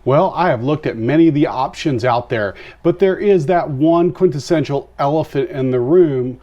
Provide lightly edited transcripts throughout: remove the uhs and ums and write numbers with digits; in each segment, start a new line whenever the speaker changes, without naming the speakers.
Well, I have looked at many of the options out there, but there is that one quintessential elephant in the room,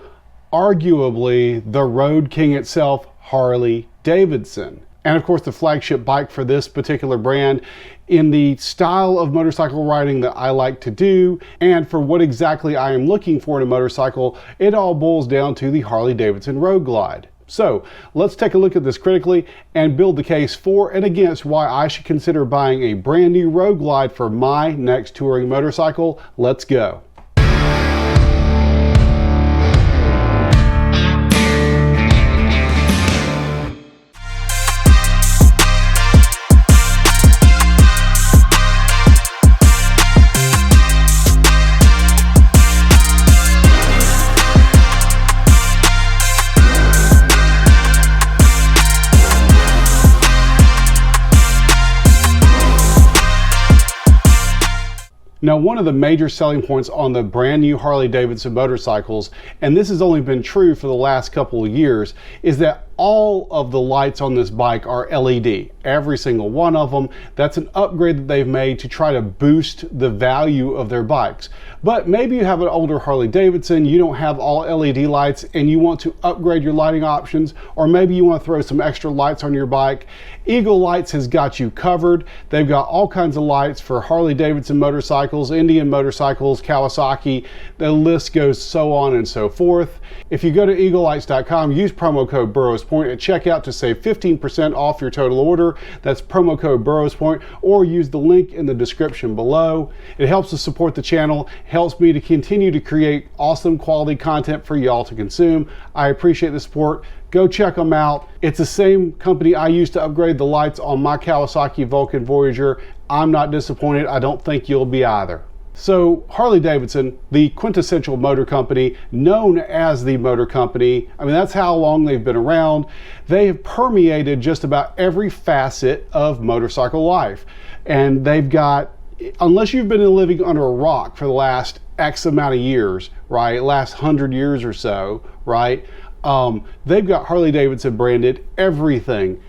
arguably the road king itself, Harley-Davidson. And of course, the flagship bike for this particular brand in the style of motorcycle riding that I like to do, and for what exactly I am looking for in a motorcycle, it all boils down to the Harley-Davidson Road Glide. So let's take a look at this critically and build the case for and against why I should consider buying a brand new Road Glide for my next touring motorcycle. Let's go. Now, one of the major selling points on the brand new Harley-Davidson motorcycles, and this has only been true for the last couple of years, is that all of the lights on this bike are LED. Every single one of them. That's an upgrade that they've made to try to boost the value of their bikes. But maybe you have an older Harley-Davidson, you don't have all LED lights, and you want to upgrade your lighting options, or maybe you want to throw some extra lights on your bike. Eagle Lights has got you covered. They've got all kinds of lights for Harley-Davidson motorcycles, Indian motorcycles, Kawasaki. The list goes so on and so forth. If you go to eaglelights.com, use promo code Burroughs Point at checkout to save 15% off your total order. That's promo code Burroughs Point, or use the link in the description below. It helps to support the channel, helps me to continue to create awesome quality content for y'all to consume. I appreciate the support. Go check them out. It's the same company I used to upgrade the lights on my Kawasaki Vulcan Voyager. I'm not disappointed. I don't think you'll be either. So Harley-Davidson, the quintessential motor company, known as the motor company, I mean, that's how long they've been around. They have permeated just about every facet of motorcycle life. And they've got, unless you've been living under a rock for the last X amount of years, right? Last 100 years or so, right? They've got Harley-Davidson branded everything,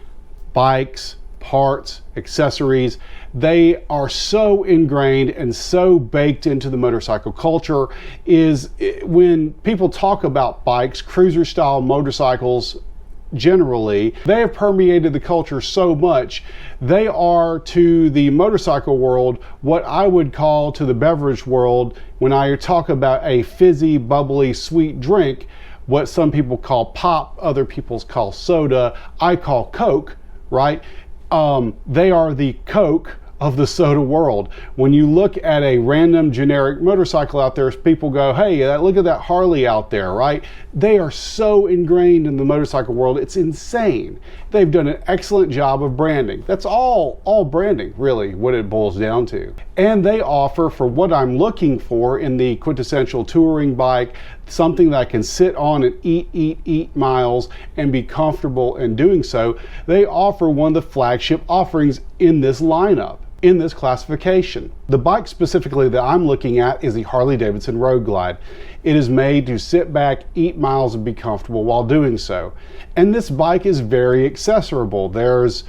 bikes, parts, accessories. They are so ingrained and so baked into the motorcycle culture. When people talk about bikes, cruiser style motorcycles generally, they have permeated the culture so much. They are to the motorcycle world what I would call to the beverage world, when I talk about a fizzy, bubbly, sweet drink, what some people call pop, other people call soda, I call Coke, right? They are the Coke of the soda world. When you look at a random generic motorcycle out there, people go, hey, look at that Harley out there, right? They are so ingrained in the motorcycle world, it's insane. They've done an excellent job of branding. That's all branding, really, what it boils down to. And they offer, for what I'm looking for in the quintessential touring bike, something that I can sit on and eat miles and be comfortable in doing so. They offer one of the flagship offerings in this lineup, in this classification. The bike specifically that I'm looking at is the Harley-Davidson Road Glide. It is made to sit back, eat miles, and be comfortable while doing so. And this bike is very accessible. There's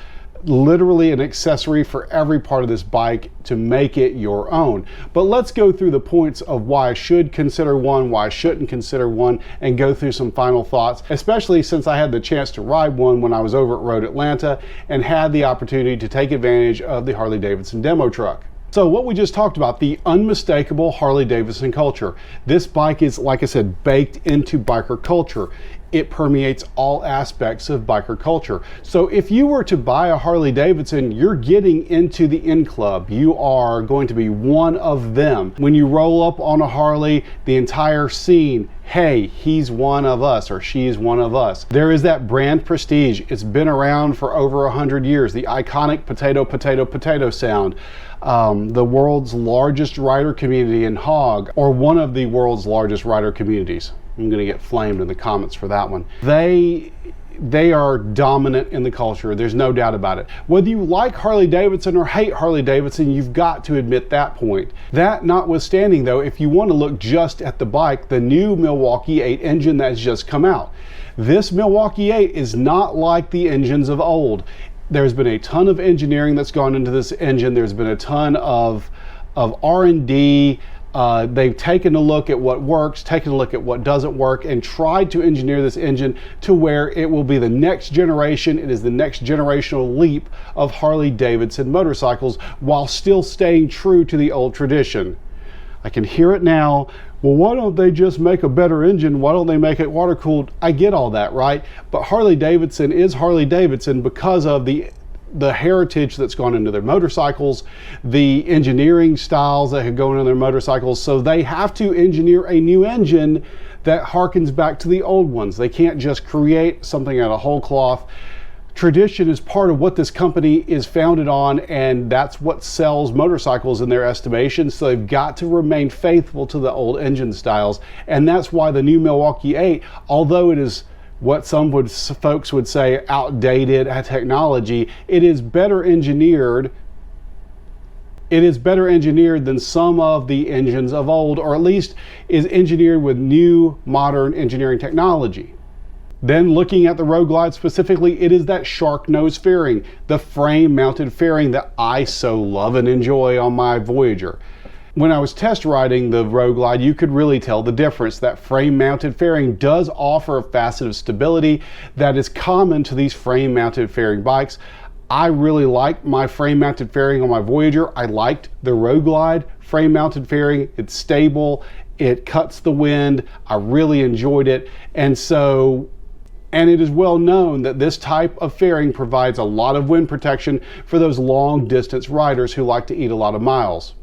literally an accessory for every part of this bike to make it your own. But let's go through the points of why I should consider one, why I shouldn't consider one, and go through some final thoughts, especially since I had the chance to ride one when I was over at Road Atlanta and had the opportunity to take advantage of the Harley-Davidson demo truck. So what we just talked about, the unmistakable Harley-Davidson culture. This bike is, like I said, baked into biker culture. It permeates all aspects of biker culture. So if you were to buy a Harley-Davidson, you're getting into the in club. You are going to be one of them. When you roll up on a Harley, the entire scene, hey, he's one of us or she's one of us. There is that brand prestige. It's been around for over 100 years. The iconic potato, potato, potato sound. The world's largest rider community in Hog, or one of the world's largest rider communities. I'm going to get flamed in the comments for that one. They are dominant in the culture. There's no doubt about it. Whether you like Harley-Davidson or hate Harley-Davidson, you've got to admit that point. That notwithstanding, though, if you want to look just at the bike, the new Milwaukee-Eight engine that's just come out. This Milwaukee-Eight is not like the engines of old. There's been a ton of engineering that's gone into this engine. There's been a ton of R&D. They've taken a look at what works, taken a look at what doesn't work, and tried to engineer this engine to where it will be the next generation. It is the next generational leap of Harley-Davidson motorcycles while still staying true to the old tradition. I can hear it now. Well, why don't they just make a better engine? Why don't they make it water cooled? I get all that, right? But Harley-Davidson is Harley-Davidson because of the heritage that's gone into their motorcycles, the engineering styles that have gone into their motorcycles. So they have to engineer a new engine that harkens back to the old ones. They can't just create something out of whole cloth. Tradition is part of what this company is founded on, and that's what sells motorcycles in their estimation. So they've got to remain faithful to the old engine styles. And that's why the new Milwaukee-Eight, although it is what folks would say outdated technology, it is better engineered. It is better engineered than some of the engines of old, or at least is engineered with new modern engineering technology. Then looking at the Road Glide specifically, it is that shark nose fairing, the frame mounted fairing that I so love and enjoy on my Voyager. When I was test riding the Road Glide, you could really tell the difference. That frame mounted fairing does offer a facet of stability that is common to these frame mounted fairing bikes. I really like my frame mounted fairing on my Voyager. I liked the Road Glide frame mounted fairing. It's stable, it cuts the wind. I really enjoyed it. And it is well known that this type of fairing provides a lot of wind protection for those long distance riders who like to eat a lot of miles.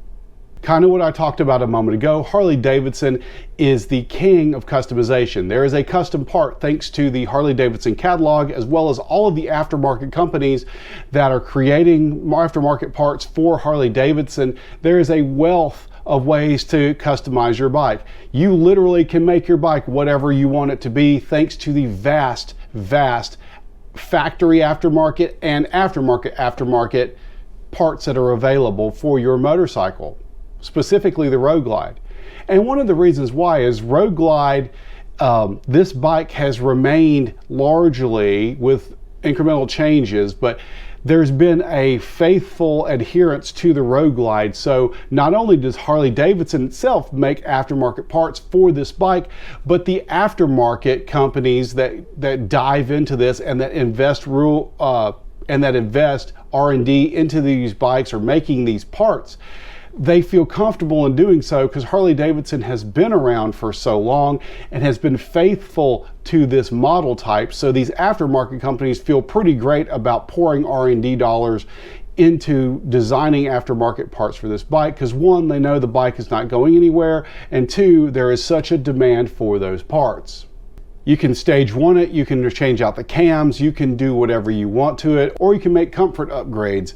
Kind of what I talked about a moment ago, Harley-Davidson is the king of customization. There is a custom part thanks to the Harley-Davidson catalog, as well as all of the aftermarket companies that are creating aftermarket parts for Harley-Davidson. There is a wealth of ways to customize your bike. You literally can make your bike whatever you want it to be thanks to the vast factory aftermarket and aftermarket parts that are available for your motorcycle, specifically the Road Glide. And one of the reasons why is Road Glide, this bike has remained largely with incremental changes, but there's been a faithful adherence to the Road Glide. So not only does Harley-Davidson itself make aftermarket parts for this bike, but the aftermarket companies that dive into this and that invest R&D into these bikes or making these parts, they feel comfortable in doing so because Harley-Davidson has been around for so long and has been faithful to this model type. So these aftermarket companies feel pretty great about pouring R&D dollars into designing aftermarket parts for this bike because one, they know the bike is not going anywhere, and two, there is such a demand for those parts. You can stage one it, you can change out the cams, you can do whatever you want to it, or you can make comfort upgrades.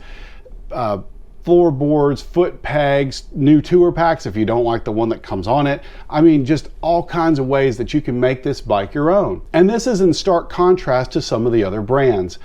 Floorboards, foot pegs, new tour packs if you don't like the one that comes on it. I mean, just all kinds of ways that you can make this bike your own. And this is in stark contrast to some of the other brands.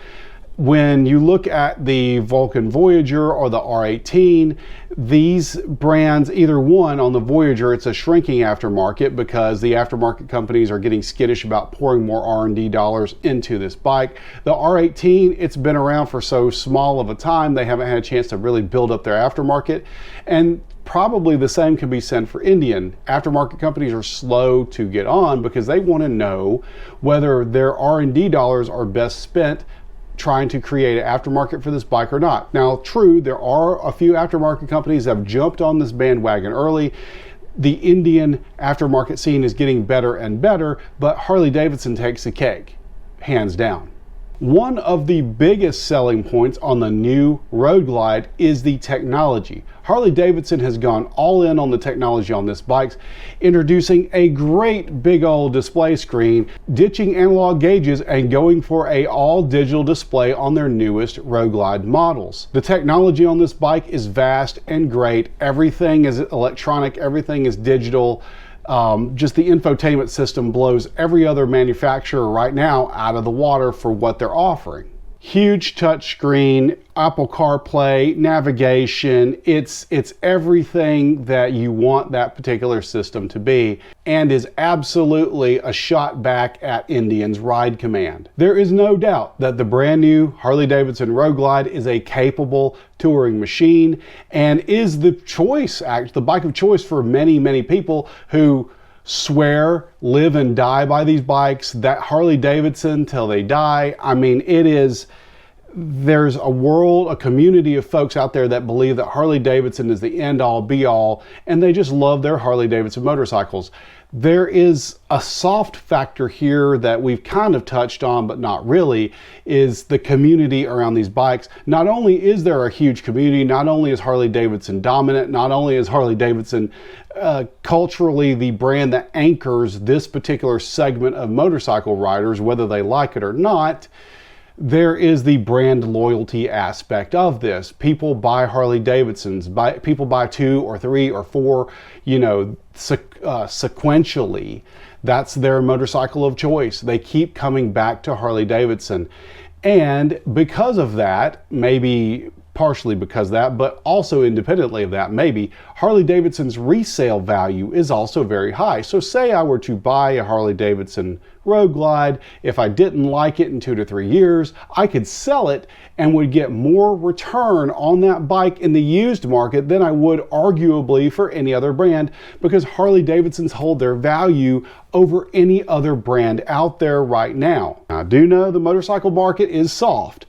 When you look at the Vulcan Voyager or the R18, these brands, either one, on the Voyager, it's a shrinking aftermarket because the aftermarket companies are getting skittish about pouring more R&D dollars into this bike. The R18, it's been around for so small of a time, they haven't had a chance to really build up their aftermarket. And probably the same can be said for Indian. Aftermarket companies are slow to get on because they want to know whether their R&D dollars are best spent trying to create an aftermarket for this bike or not. Now, true, there are a few aftermarket companies that have jumped on this bandwagon early. The Indian aftermarket scene is getting better and better, but Harley-Davidson takes the cake, hands down. One of the biggest selling points on the new Road Glide is the technology. Harley-Davidson has gone all in on the technology on this bike, introducing a great big old display screen, ditching analog gauges and going for a all digital display on their newest Road Glide models. The technology on this bike is vast and great. Everything is electronic, everything is digital. Just the infotainment system blows every other manufacturer right now out of the water for what they're offering. Huge touchscreen, Apple CarPlay, navigation. It's everything that you want that particular system to be, and is absolutely a shot back at Indian's Ride Command. There is no doubt that the brand new Harley-Davidson Road Glide is a capable touring machine and is the bike of choice for many people who swear, live and die by these bikes, that Harley-Davidson till they die. I mean, there's a community of folks out there that believe that Harley-Davidson is the end all be all, and they just love their Harley-Davidson motorcycles. There is a soft factor here that we've kind of touched on, but not really, is the community around these bikes. Not only is there a huge community, not only is Harley-Davidson dominant, not only is Harley-Davidson culturally the brand that anchors this particular segment of motorcycle riders, whether they like it or not, there is the brand loyalty aspect of this. People buy Harley-Davidsons, people buy 2 or 3 or 4, sequentially. That's their motorcycle of choice. They keep coming back to Harley-Davidson. And because of that, maybe partially because of that, but also independently of that, maybe Harley-Davidson's resale value is also very high. So say I were to buy a Harley-Davidson Road Glide, if I didn't like it in 2 to 3 years, I could sell it and would get more return on that bike in the used market than I would arguably for any other brand, because Harley-Davidsons hold their value over any other brand out there right now. I do know the motorcycle market is soft,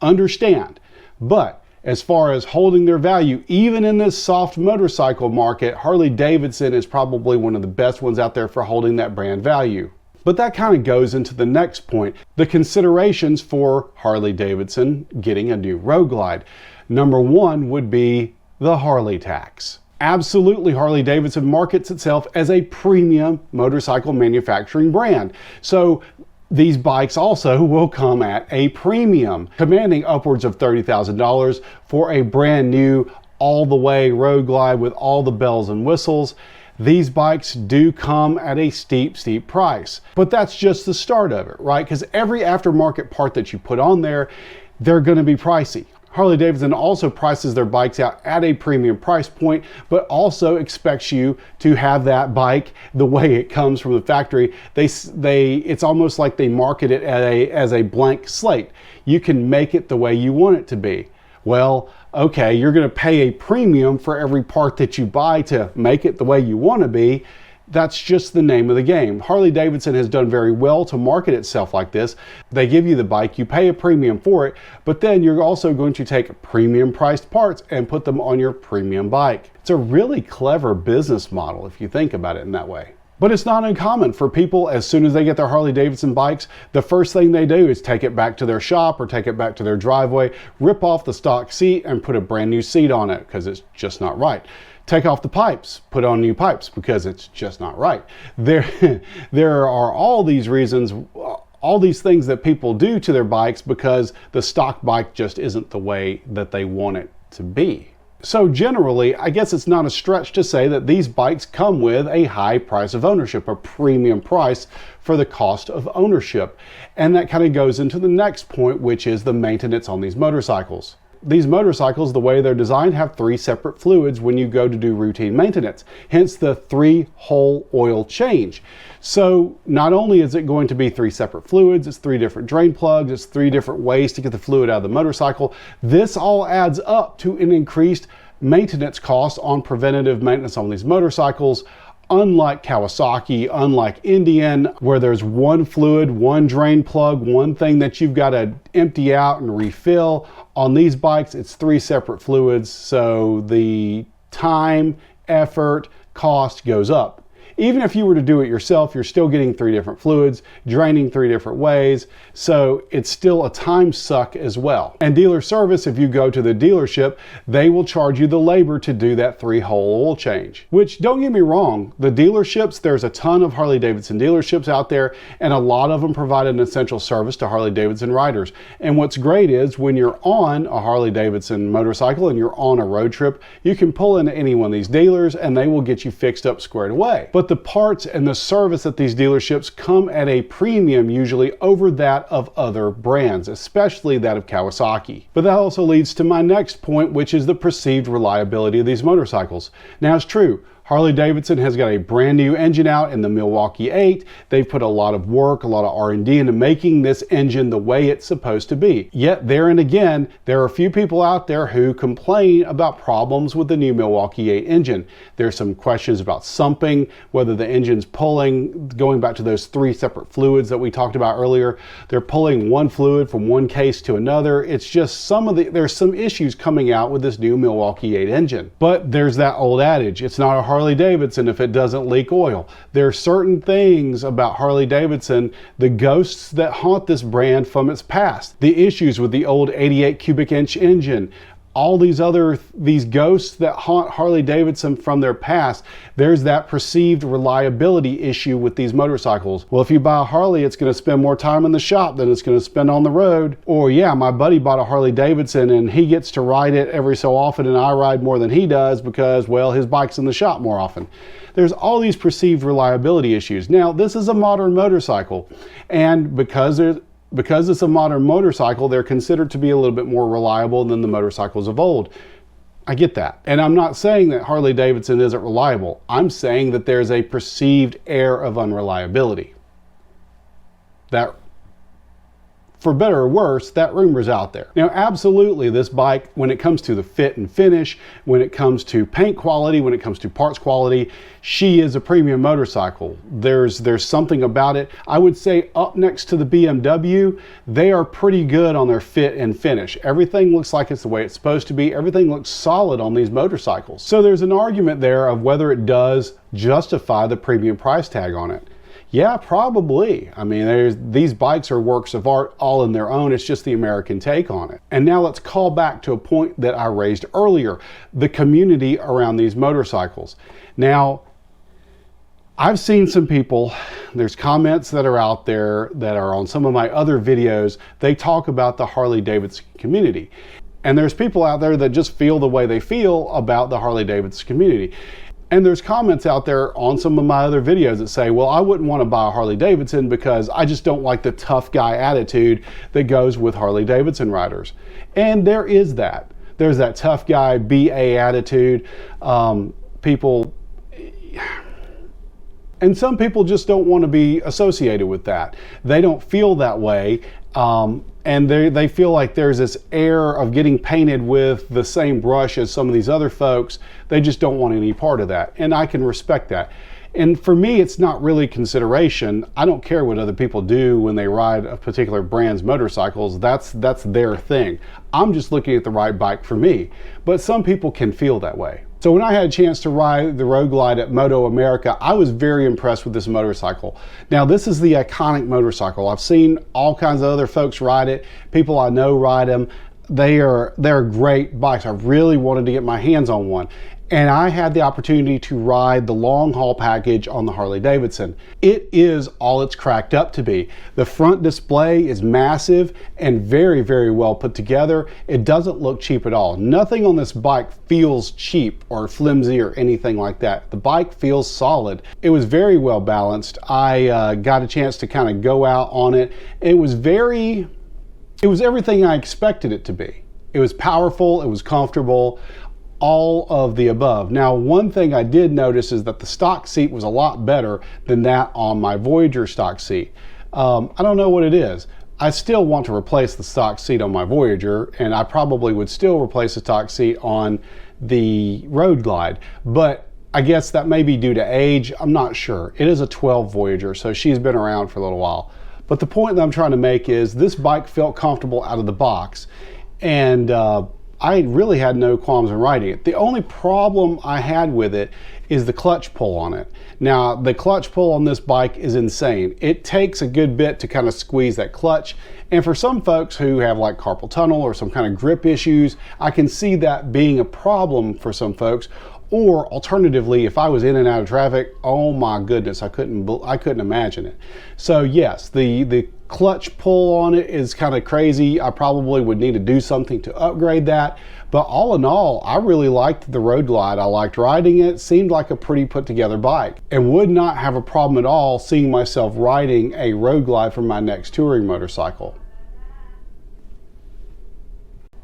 understand. But as far as holding their value, even in this soft motorcycle market, Harley-Davidson is probably one of the best ones out there for holding that brand value. But that kind of goes into the next point, the considerations for Harley-Davidson getting a new Road Glide. Number one would be the Harley Tax. Absolutely, Harley-Davidson markets itself as a premium motorcycle manufacturing brand. So these bikes also will come at a premium, commanding upwards of $30,000 for a brand new all-the-way Road Glide with all the bells and whistles. These bikes do come at a steep price, but that's just the start of it, right? Because every aftermarket part that you put on there, they're going to be pricey. Harley-Davidson also prices their bikes out at a premium price point, but also expects you to have that bike the way it comes from the factory. It's almost like they market it as a blank slate. You can make it the way you want it to be. Well, okay, you're going to pay a premium for every part that you buy to make it the way you want to be. That's just the name of the game. Harley-Davidson has done very well to market itself like this. They give you the bike, you pay a premium for it, but then you're also going to take premium priced parts and put them on your premium bike. It's a really clever business model if you think about it in that way. But it's not uncommon for people, as soon as they get their Harley-Davidson bikes, the first thing they do is take it back to their shop or take it back to their driveway, rip off the stock seat and put a brand new seat on it because it's just not right. Take off the pipes, put on new pipes because it's just not right. There are all these reasons, all these things that people do to their bikes because the stock bike just isn't the way that they want it to be. So generally, I guess it's not a stretch to say that these bikes come with a high price of ownership, a premium price for the cost of ownership. And that kind of goes into the next point, which is the maintenance on these motorcycles. These motorcycles, the way they're designed, have 3 separate fluids when you go to do routine maintenance, hence the 3-hole oil change. So not only is it going to be 3 separate fluids, it's 3 different drain plugs, it's 3 different ways to get the fluid out of the motorcycle. This all adds up to an increased maintenance cost on preventative maintenance on these motorcycles. Unlike Kawasaki, unlike Indian, where there's 1 fluid, 1 drain plug, 1 thing that you've got to empty out and refill, on these bikes it's 3 separate fluids, so the time, effort, cost goes up. Even if you were to do it yourself, you're still getting 3 different fluids, draining 3 different ways, so it's still a time suck as well. And dealer service, if you go to the dealership, they will charge you the labor to do that 3-hole oil change. Which, don't get me wrong, the dealerships, there's a ton of Harley-Davidson dealerships out there, and a lot of them provide an essential service to Harley-Davidson riders. And what's great is when you're on a Harley-Davidson motorcycle and you're on a road trip, you can pull into any one of these dealers and they will get you fixed up squared away. But But the parts and the service at these dealerships come at a premium usually over that of other brands, especially that of Kawasaki. But that also leads to my next point, which is the perceived reliability of these motorcycles. Now, it's true, Harley-Davidson has got a brand new engine out in the Milwaukee-Eight. They've put a lot of work, a lot of R&D into making this engine the way it's supposed to be. Yet there and again, there are a few people out there who complain about problems with the new Milwaukee-Eight engine. There's some questions about sumping, whether the engine's pulling, going back to those 3 separate fluids that we talked about earlier. They're pulling one fluid from one case to another. It's just there's some issues coming out with this new Milwaukee-Eight engine. But there's that old adage, it's not a Harley-Davidson if it doesn't leak oil. There are certain things about Harley-Davidson, the ghosts that haunt this brand from its past. The issues with the old 88 cubic inch engine, all these ghosts that haunt Harley-Davidson from their past. There's that perceived reliability issue with these motorcycles. Well, if you buy a Harley, it's going to spend more time in the shop than it's going to spend on the road. Or yeah, my buddy bought a Harley-Davidson and he gets to ride it every so often and I ride more than he does because, well, his bike's in the shop more often. There's all these perceived reliability issues. Now, this is a modern motorcycle, and because it's a modern motorcycle, they're considered to be a little bit more reliable than the motorcycles of old. I get that. And I'm not saying that Harley-Davidson isn't reliable. I'm saying that there's a perceived air of unreliability. That, for better or worse, that rumor's out there. Now, absolutely, this bike, when it comes to the fit and finish, when it comes to paint quality, when it comes to parts quality, she is a premium motorcycle. There's something about it. I would say up next to the BMW, they are pretty good on their fit and finish. Everything looks like it's the way it's supposed to be. Everything looks solid on these motorcycles. So there's an argument there of whether it does justify the premium price tag on it. Yeah, probably. I mean, these bikes are works of art all in their own. It's just the American take on it. And now let's call back to a point that I raised earlier, the community around these motorcycles. Now, I've seen some people, there's comments that are out there that are on some of my other videos. They talk about the Harley-Davidson community. And there's people out there that just feel the way they feel about the Harley-Davidson community. And there's comments out there on some of my other videos that say, well, I wouldn't want to buy a Harley-Davidson because I just don't like the tough guy attitude that goes with Harley-Davidson riders. And there is that. There's that tough guy BA attitude. And some people just don't want to be associated with that. They don't feel that way. And they feel like there's this air of getting painted with the same brush as some of these other folks. They just don't want any part of that. And I can respect that. And for me, it's not really consideration. I don't care what other people do when they ride a particular brand's motorcycles. That's their thing. I'm just looking at the right bike for me. But some people can feel that way. So when I had a chance to ride the Road Glide at Moto America, I was very impressed with this motorcycle. Now, this is the iconic motorcycle. I've seen all kinds of other folks ride it. People I know ride them. They're great bikes. I really wanted to get my hands on one. And I had the opportunity to ride the long haul package on the Harley-Davidson. It is all it's cracked up to be. The front display is massive and very, very well put together. It doesn't look cheap at all. Nothing on this bike feels cheap or flimsy or anything like that. The bike feels solid. It was very well balanced. I got a chance to kind of go out on it. It was everything I expected it to be. It was powerful, it was comfortable, all of the above. Now, one thing I did notice is that the stock seat was a lot better than that on my Voyager stock seat. I don't know what it is. I still want to replace the stock seat on my Voyager, and I probably would still replace the stock seat on the Road Glide, but I guess that may be due to age. I'm not sure. It is a 12 Voyager, so she's been around for a little while. But the point that I'm trying to make is this bike felt comfortable out of the box, and I really had no qualms in riding it. The only problem I had with it is the clutch pull on it. Now, the clutch pull on this bike is insane. It takes a good bit to kind of squeeze that clutch. And for some folks who have like carpal tunnel or some kind of grip issues, I can see that being a problem for some folks. Or alternatively, if I was in and out of traffic, oh my goodness, I couldn't imagine it. So yes, the clutch pull on it is kind of crazy. I probably would need to do something to upgrade that. But all in all, I really liked the Road Glide. I liked riding it. Seemed like a pretty put together bike, and would not have a problem at all seeing myself riding a Road Glide for my next touring motorcycle.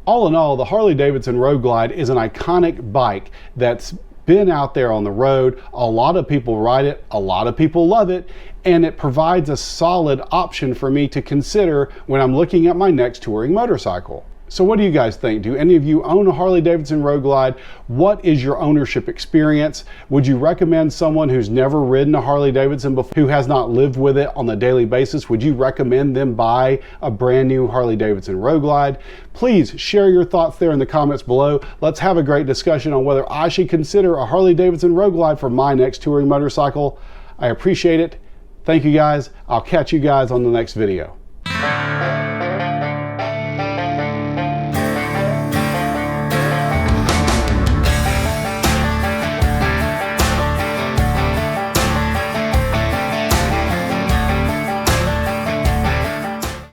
All in all, the Harley-Davidson Road Glide is an iconic bike that's been out there on the road. A lot of people ride it, a lot of people love it, and it provides a solid option for me to consider when I'm looking at my next touring motorcycle. So what do you guys think? Do any of you own a Harley-Davidson Road Glide? What is your ownership experience? Would you recommend someone who's never ridden a Harley-Davidson before, who has not lived with it on a daily basis? Would you recommend them buy a brand new Harley-Davidson Road Glide? Please share your thoughts there in the comments below. Let's have a great discussion on whether I should consider a Harley-Davidson Road Glide for my next touring motorcycle. I appreciate it. Thank you guys. I'll catch you guys on the next video.